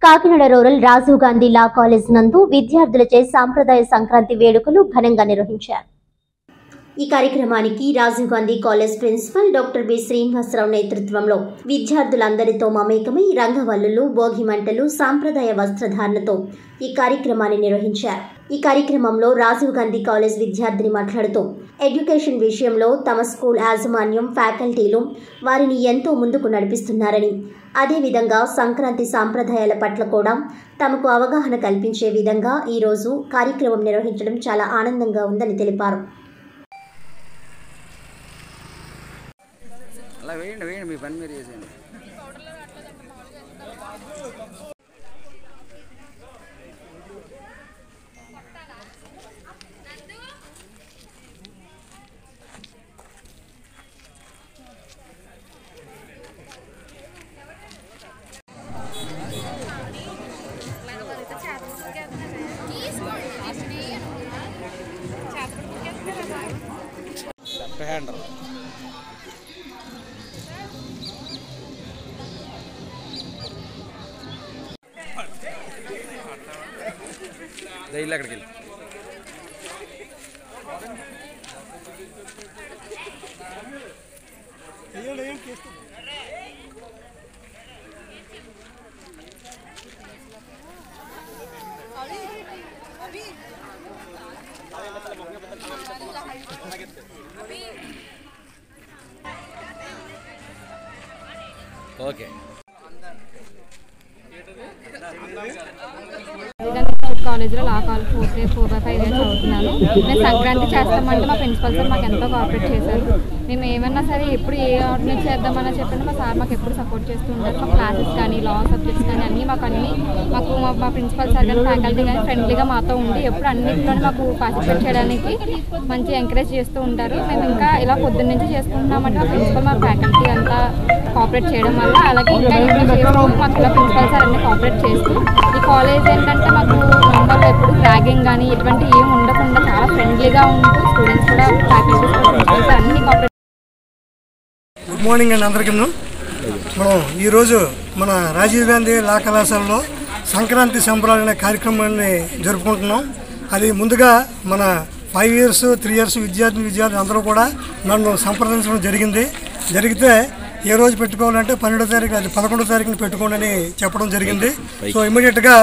Kakinada rural Rajiv Gandhi law college నందు విద్యార్థులచే సాంప్రదాయ సంక్రాంతి వేడుకలు ఘనంగా నిర్వహించారు. ఈ కార్యక్రమానికి Rajiv Gandhi college principal doctor B Srinivasarao నేతృత్వంలో విద్యార్థులందరితో మమేకమై రంగవల్లులు, భోగి మంటలు, సాంప్రదాయ వస్త్రధారణతో ఈ కార్యక్రమాన్ని నిర్వహించారు. ఈ కార్యక్రమంలో రాజీవ్ గాంధీ కాలేజ్ విద్యార్థిని మాట్లాడుతూ ఎడ్యుకేషన్ విషయంలో తమ స్కూల్ యాజమాన్యం, ఫ్యాకల్టీలు వారిని ఎంతో ముందుకు నడిపిస్తున్నారని, అదేవిధంగా సంక్రాంతి సాంప్రదాయాల పట్ల కూడా తమకు అవగాహన కల్పించే విధంగా ఈరోజు కార్యక్రమం నిర్వహించడం చాలా ఆనందంగా ఉందని తెలిపారు. అలా వేయండి వేయండి, మీ పని మీరు చేసేయండి. లెఫ్ట్ హ్యాండ్ అక్కడికి వెళ్ళి ఓకే. కాలేజీలో లా కాలేజ్ 4/5 ఇయర్స్ చదువుతున్నాను. నేను సంక్రాంతి చేస్తామంటే మా ప్రిన్సిపల్ సార్ మాకు ఎంతో కోఆపరేట్ చేశారు. మేము ఏమన్నా సరే ఎప్పుడు ఏ ఆర్గనైజ్ చేద్దామని చెప్పండి మా సార్ మాకు ఎప్పుడు సపోర్ట్ చేస్తూ ఉంటారు. మా క్లాసెస్ కానీ, లా సబ్జెక్ట్స్ కానీ అన్నీ మాకు మా ప్రిన్సిపల్ సార్ కానీ, ఫ్యాకల్టీ కానీ ఫ్రెండ్లీగా మాతో ఉండి ఎప్పుడు అన్నింటిలో మాకు పార్టిసిపేట్ చేయడానికి మంచి ఎంకరేజ్ చేస్తూ ఉంటారు. మేము ఇంకా ఇలా పొద్దున్న నుంచి చేసుకుంటున్నామంటే మా ప్రిన్సిపల్, మా ఫ్యాకల్టీ అంతా కోఆపరేట్ చేయడం వల్ల, అలాగే ఇంకా చేస్తూ మాకు ఇలా ప్రిన్సిపల్ సార్ అన్నీ కోఆపరేట్ చేస్తూ ఈ కాలేజ్ ఏంటంటే మాకు మెంబర్లు ఎప్పుడు ర్యాగింగ్ కానీ ఇటువంటి ఏమి ఉండకుండా చాలా ఫ్రెండ్లీగా ఉంటూ స్టూడెంట్స్ కూడా ఫ్యాకల్టీస్ అన్ని కోఆపరేట్. గుడ్ మార్నింగ్ అండి అందరికీ. మనం ఈరోజు మన రాజీవ్ గాంధీ లా కళాశాలలో సంక్రాంతి సంబరాలు అనే కార్యక్రమాన్ని జరుపుకుంటున్నాం. అది ముందుగా మన 5 ఇయర్స్ 3 ఇయర్స్ విద్యార్థులు అందరూ కూడా నన్ను సంప్రదించడం జరిగితే ఏ రోజు పెట్టుకోవాలంటే 12వ తారీఖు, అది 11వ తారీఖుని పెట్టుకోండి అని చెప్పడం జరిగింది. సో ఇమ్మీడియట్గా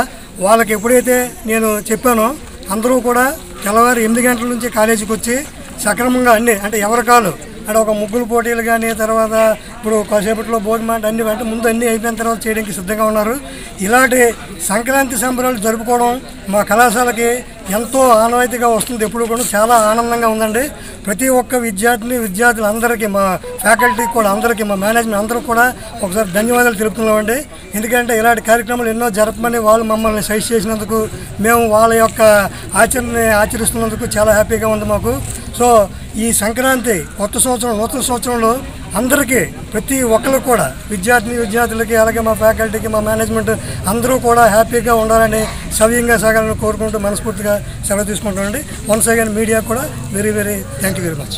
వాళ్ళకి ఎప్పుడైతే నేను చెప్పానో అందరూ కూడా తెల్లవారు 8 గంటల నుంచి కాలేజీకి వచ్చి సక్రమంగా అన్నీ అంటే ఎవరి కాలు అంటే ఒక ముగ్గులు పోటీలు కానీ, తర్వాత ఇప్పుడు కాసేపట్లో భోగిమంట అన్ని అంటే ముందు అన్నీ అయిపోయిన తర్వాత చేయడానికి సిద్ధంగా ఉన్నారు. ఇలాంటి సంక్రాంతి సంబరాలు జరుపుకోవడం మా కళాశాలకి ఎంతో ఆనవాయితీగా వస్తుంది. ఎప్పుడు కూడా చాలా ఆనందంగా ఉందండి. ప్రతి ఒక్క విద్యార్థులందరికీ, మా ఫ్యాకల్టీకి కూడా అందరికీ, మా మేనేజ్మెంట్ అందరూ కూడా ఒకసారి ధన్యవాదాలు తెలుపుతున్నామండి. ఎందుకంటే ఇలాంటి కార్యక్రమాలు ఎన్నో జరపమని వాళ్ళు మమ్మల్ని సజెస్ట్ చేసినందుకు, మేము వాళ్ళ యొక్క ఆచరణని ఆచరిస్తున్నందుకు చాలా హ్యాపీగా ఉంది మాకు. సో ఈ సంక్రాంతి నూతన సంవత్సరంలో అందరికీ, ప్రతి ఒక్కరికి కూడా విద్యార్థులకి, అలాగే మా ఫ్యాకల్టీకి, మా మేనేజ్మెంట్ అందరూ కూడా హ్యాపీగా ఉండాలని, సవ్యంగా సాగాలని కోరుకుంటూ మనస్ఫూర్తిగా సెలవు తీసుకుంటామండి. వన్స్ అగైన్ మీడియా కూడా very thank you very much.